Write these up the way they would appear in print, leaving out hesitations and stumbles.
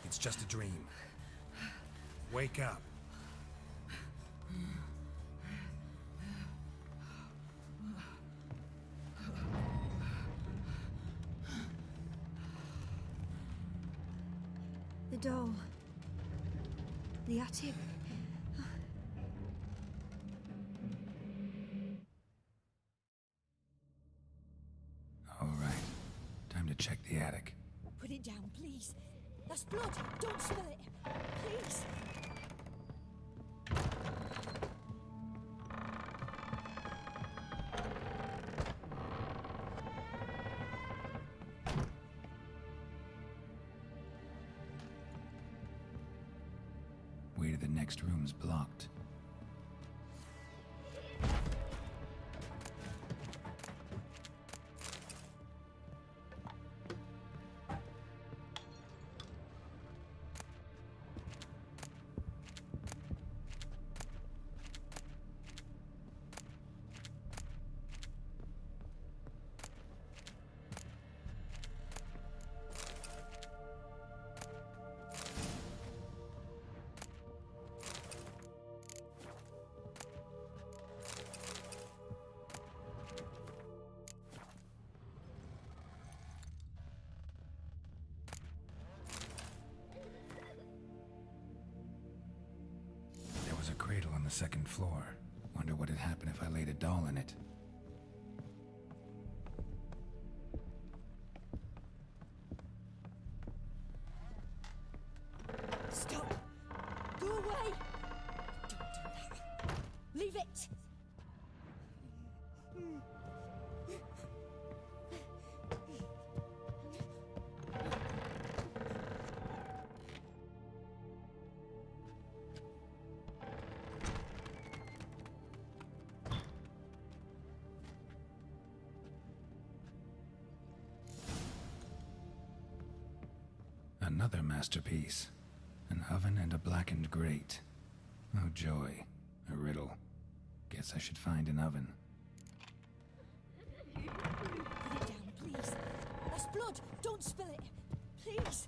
It's just a dream. Wake up. The doll. The attic. All right. Time to check the attic. Put it down, please. That's blood. Don't spill it. Please. Way to the next room's blocked. There was a cradle on the second floor. Wonder what would happen if I laid a doll in it. Stop. Go away. Don't do that. Leave it. Another masterpiece. An oven and a blackened grate. Oh joy. A riddle. Guess I should find an oven. Put it down, please. That's blood. Don't spill it. Please.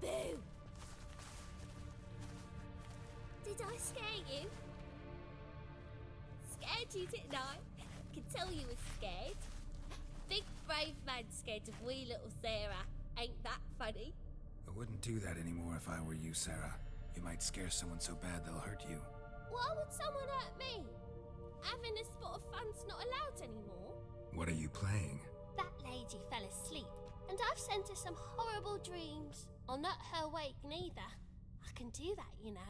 Boo! Did I scare you? Scared you, didn't I? Can tell you was scared. Big brave man scared of wee little Sarah. Ain't that funny? I wouldn't do that anymore if I were you, Sarah. You might scare someone so bad they'll hurt you. Why would someone hurt me? Having a spot of fun's not allowed anymore. What are you playing? That lady fell asleep, and I've sent her some horrible dreams. I'll not her wake neither. I can do that, you know.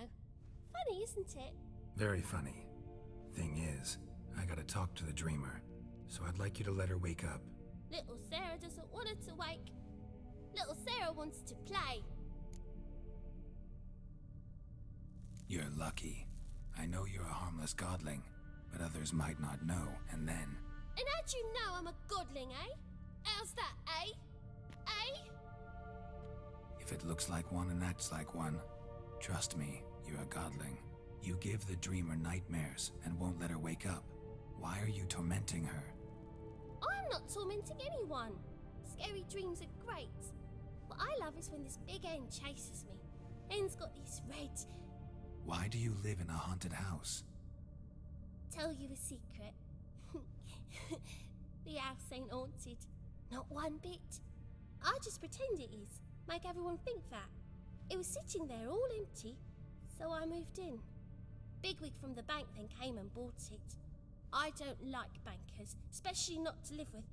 Funny, isn't it? Very funny. Thing is, I gotta talk to the dreamer, so I'd like you to let her wake up. Little Sarah doesn't want her to wake. Little Sarah wants to play. You're lucky. I know you're a harmless godling, but others might not know, and then... And how'd you know I'm a godling, eh? How's that, eh? Eh? If it looks like one and acts like one, trust me, you're a godling. You give the dreamer nightmares and won't let her wake up. Why are you tormenting her? I'm not tormenting anyone. Scary dreams are great. What I love is when this big hen chases me. Hen's got this red... Why do you live in a haunted house? Tell you a secret. The house ain't haunted. Not one bit. I just pretend it is. Make everyone think that. It was sitting there all empty, so I moved in. Bigwig from the bank then came and bought it. I don't like bankers, especially not to live with,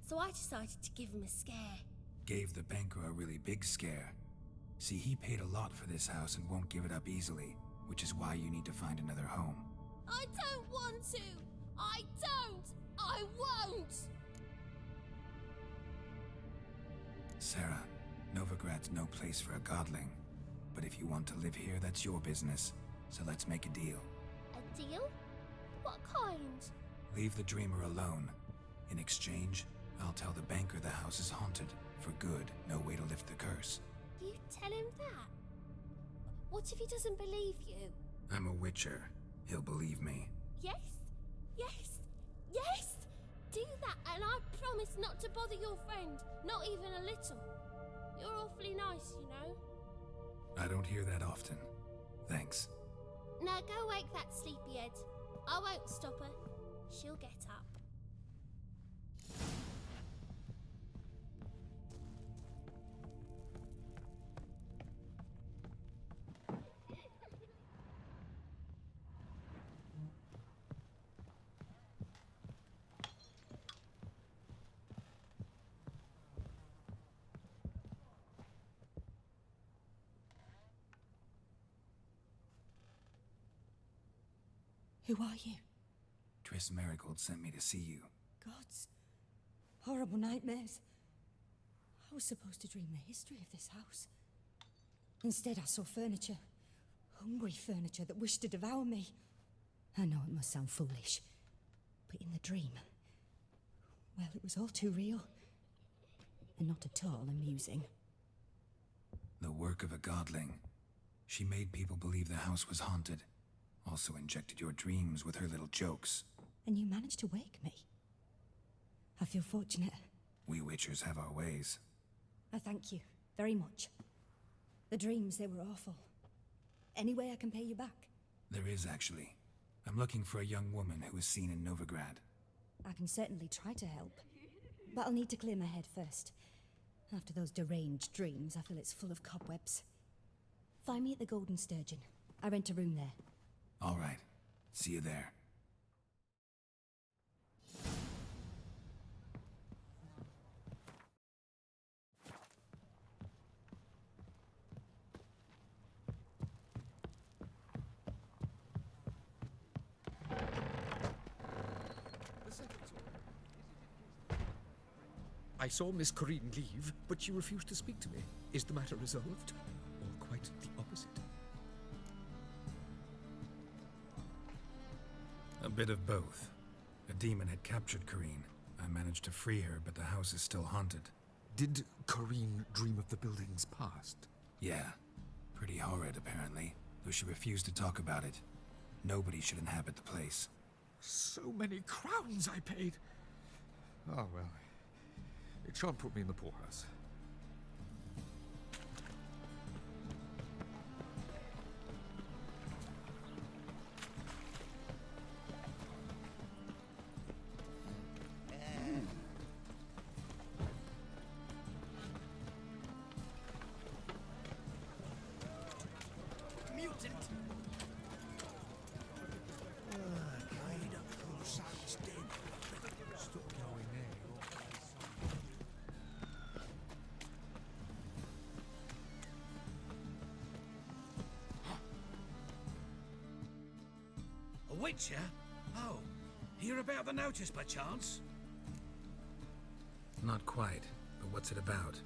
so I decided to give him a scare. Gave the banker a really big scare. See, he paid a lot for this house and won't give it up easily, which is why you need to find another home. I don't want to! I don't! I won't! Sarah, Novigrad's no place for a godling. But if you want to live here, that's your business. So let's make a deal. A deal? What kind? Leave the dreamer alone. In exchange, I'll tell the banker the house is haunted. For good, no way to lift the curse. You tell him that? What if he doesn't believe you? I'm a witcher. He'll believe me. Yes? Yes? Yes! Do that and I promise not to bother your friend. Not even a little. You're awfully nice, you know. I don't hear that often. Thanks. Now go wake that sleepyhead. I won't stop her. She'll get up. Who are you? Triss Merigold sent me to see you. Gods. Horrible nightmares. I was supposed to dream the history of this house. Instead, I saw furniture. Hungry furniture that wished to devour me. I know it must sound foolish, but in the dream, well, it was all too real. And not at all amusing. The work of a godling. She made people believe the house was haunted. Also injected your dreams with her little jokes. And you managed to wake me. I feel fortunate. We witchers have our ways. I thank you very much. The dreams, they were awful. Any way I can pay you back? There is, actually. I'm looking for a young woman who was seen in Novigrad. I can certainly try to help. But I'll need to clear my head first. After those deranged dreams, I feel it's full of cobwebs. Find me at the Golden Sturgeon. I rent a room there. All right. See you there. I saw Miss Corinne leave, but she refused to speak to me. Is the matter resolved? Or quite the opposite? A bit of both. A demon had captured Corinne. I managed to free her, but the house is still haunted. Did Corinne dream of the building's past? Yeah. Pretty horrid, apparently. Though she refused to talk about it. Nobody should inhabit the place. So many crowns I paid! Oh well. It shan't put me in the poorhouse. A witcher? Oh, hear about the notice by chance? Not quite, but what's it about?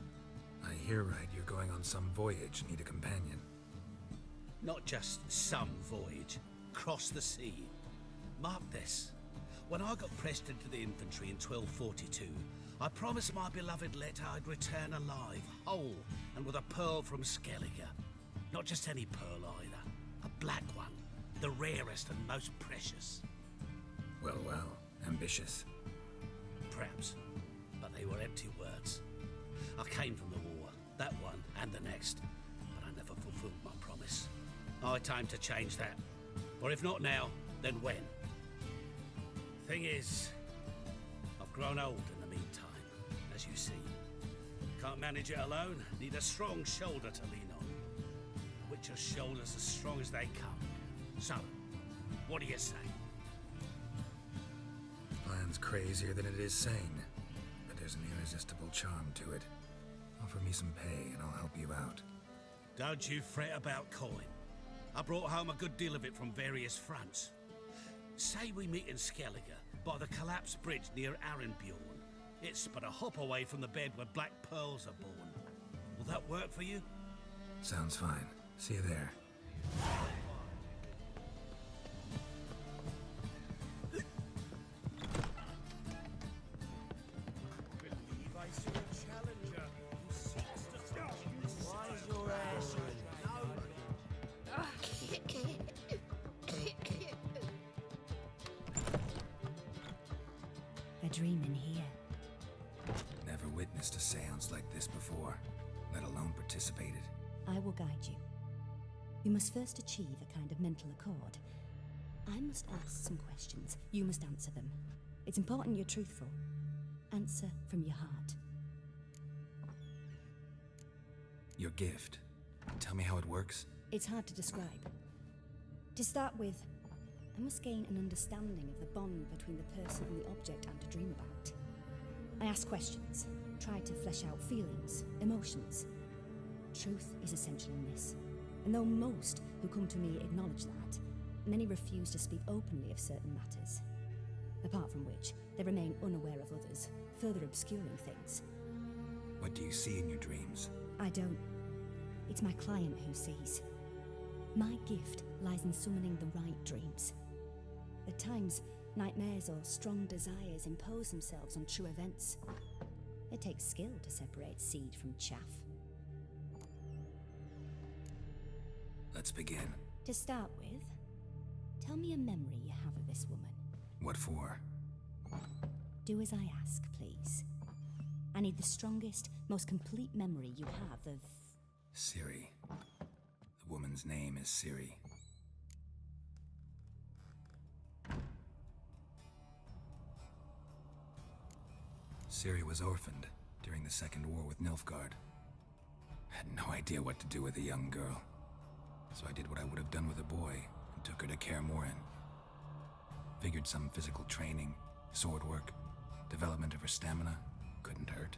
I hear right you're going on some voyage, need a companion. Not just some voyage. Cross the sea. Mark this. When I got pressed into the infantry in 1242, I promised my beloved Letta I'd return alive, whole, and with a pearl from Skellige. Not just any pearl either. A black one. The rarest and most precious. Well, well, ambitious. Perhaps. But they were empty words. I came from the war, that one and the next, but I never fulfilled my promise. High time to change that. Or if not now, then when? Thing is, I've grown old in the meantime, as you see. Can't manage it alone, need a strong shoulder to lean on. Witcher's shoulders as strong as they come. So, what do you say? Plan's crazier than it is sane, but there's an irresistible charm to it. Offer me some pay and I'll help you out. Don't you fret about coin. I brought home a good deal of it from various fronts. Say we meet in Skellige, by the collapsed bridge near Arenbjorn. It's but a hop away from the bed where black pearls are born. Will that work for you? Sounds fine. See you there. A dream in here. Never witnessed a seance like this before, let alone participated. I will guide you. You must first achieve a kind of mental accord. I must ask some questions. You must answer them. It's important you're truthful. Answer from your heart. Your gift. Tell me how it works. It's hard to describe. To start with, I must gain an understanding of the bond between the person and the object I'm to dream about. I ask questions, try to flesh out feelings, emotions. Truth is essential in this, and though most who come to me acknowledge that, many refuse to speak openly of certain matters. Apart from which, they remain unaware of others, further obscuring things. What do you see in your dreams? I don't. It's my client who sees. My gift lies in summoning the right dreams. At times, nightmares or strong desires impose themselves on true events. It takes skill to separate seed from chaff. Let's begin. To start with, tell me a memory you have of this woman. What for? Do as I ask, please. I need the strongest, most complete memory you have of... Ciri. The woman's name is Ciri. Ciri was orphaned during the Second War with Nilfgaard. Had no idea what to do with a young girl. So I did what I would have done with a boy and took her to Kaer Morhen. Figured some physical training, sword work, development of her stamina couldn't hurt.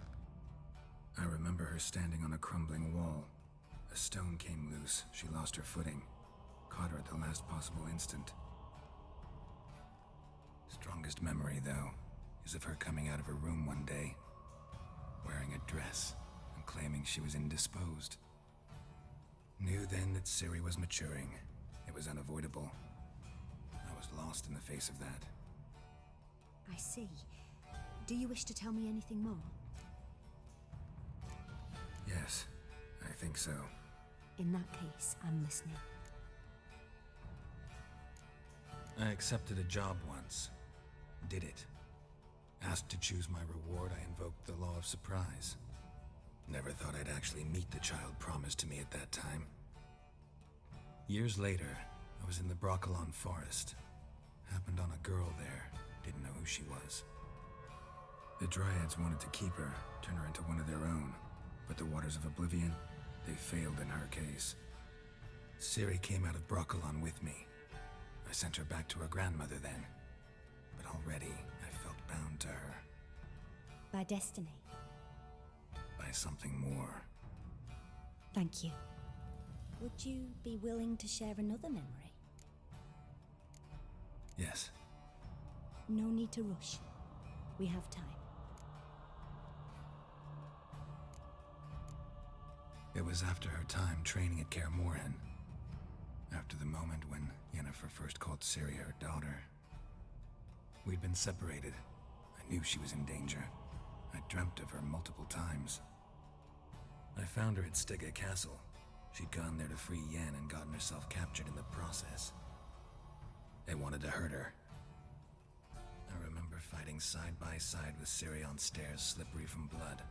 I remember her standing on a crumbling wall. A stone came loose, she lost her footing. Caught her at the last possible instant. Strongest memory, though, is of her coming out of her room one day, wearing a dress and claiming she was indisposed. Knew then that Ciri was maturing. It was unavoidable. I was lost in the face of that. I see. Do you wish to tell me anything more? Yes, I think so. In that case, I'm listening. I accepted a job once. Did it. Asked to choose my reward, I invoked the law of surprise. Never thought I'd actually meet the child promised to me at that time. Years later, I was in the Brokilon forest. Happened on a girl there. Didn't know who she was. The Dryads wanted to keep her, turn her into one of their own. But the Waters of Oblivion, they failed in her case. Ciri came out of Brokilon with me. I sent her back to her grandmother then. But already, I felt bound to her. By destiny. By something more. Thank you. Would you be willing to share another memory? Yes. No need to rush. We have time. It was after her time training at Kaer Morhen. After the moment when Yennefer first called Ciri her daughter. We'd been separated. I knew she was in danger. I dreamt of her multiple times. I found her at Stygga Castle. She'd gone there to free Yen and gotten herself captured in the process. They wanted to hurt her. I remember fighting side by side with Ciri on stairs slippery from blood.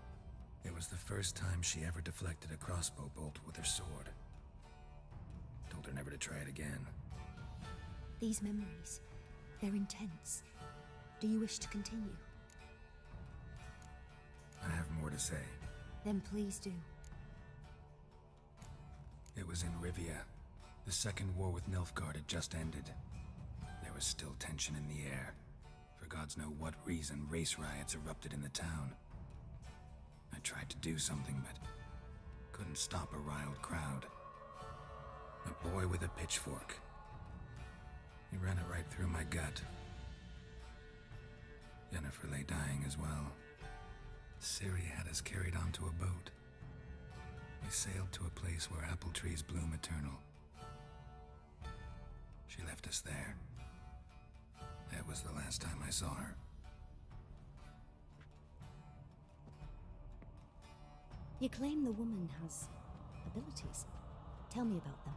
It was the first time she ever deflected a crossbow bolt with her sword. Told her never to try it again. These memories, they're intense. Do you wish to continue? I have more to say. Then please do. It was in Rivia. The Second War with Nilfgaard had just ended. There was still tension in the air. For gods know what reason, race riots erupted in the town. I tried to do something, but couldn't stop a riled crowd. A boy with a pitchfork. He ran it right through my gut. Yennefer lay dying as well. Ciri had us carried onto a boat. We sailed to a place where apple trees bloom eternal. She left us there. That was the last time I saw her. You claim the woman has abilities. Tell me about them.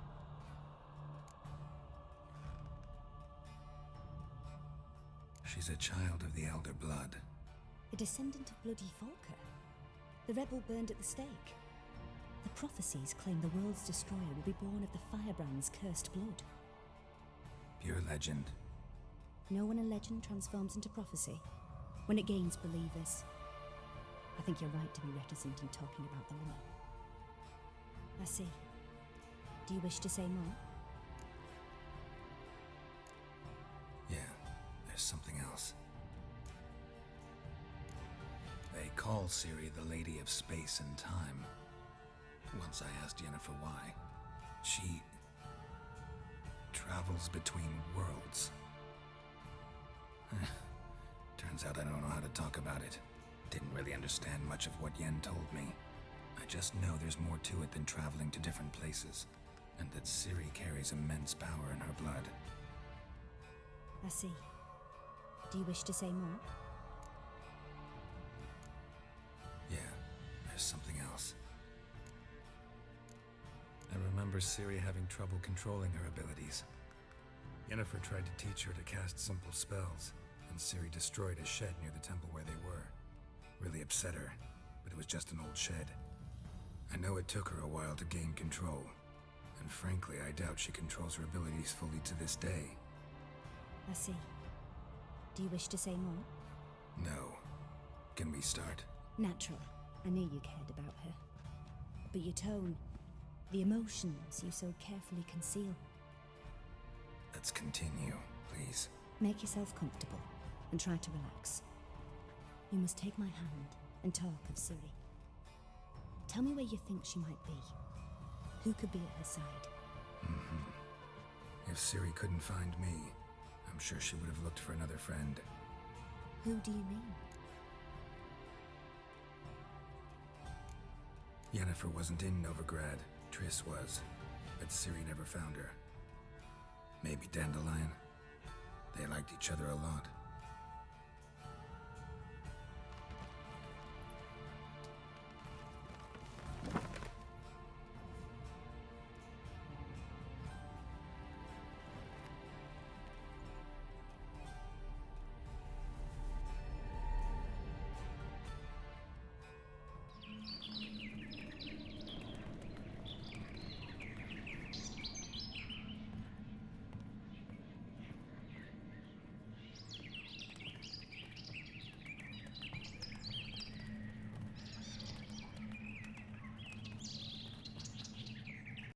She's a child of the Elder Blood. A descendant of Bloody Falker. The rebel burned at the stake. The prophecies claim the world's destroyer will be born of the Firebrand's cursed blood. Pure legend. Know when a legend transforms into prophecy? When it gains believers. I think you're right to be reticent in talking about the woman. I see. Do you wish to say more? Yeah, there's something else. They call Ciri the Lady of Space and Time. Once I asked Yennefer why. She travels between worlds. Turns out I don't know how to talk about it. Didn't really understand much of what Yen told me. I just know there's more to it than traveling to different places, and that Ciri carries immense power in her blood. I see. Do you wish to say more? Yeah, there's something else. I remember Ciri having trouble controlling her abilities. Yennefer tried to teach her to cast simple spells, and Ciri destroyed a shed near the temple where they were. Really upset her, but it was just an old shed. I know it took her a while to gain control, and frankly, I doubt she controls her abilities fully to this day. I see. Do you wish to say more? No. Can we start? Natural. I knew you cared about her. But your tone, the emotions you so carefully conceal. Let's continue, please. Make yourself comfortable and try to relax. You must take my hand and talk of Ciri. Tell me where you think she might be. Who could be at her side? If Ciri couldn't find me, I'm sure she would have looked for another friend. Who do you mean? Yennefer wasn't in Novigrad. Triss was, but Ciri never found her. Maybe Dandelion? They liked each other a lot.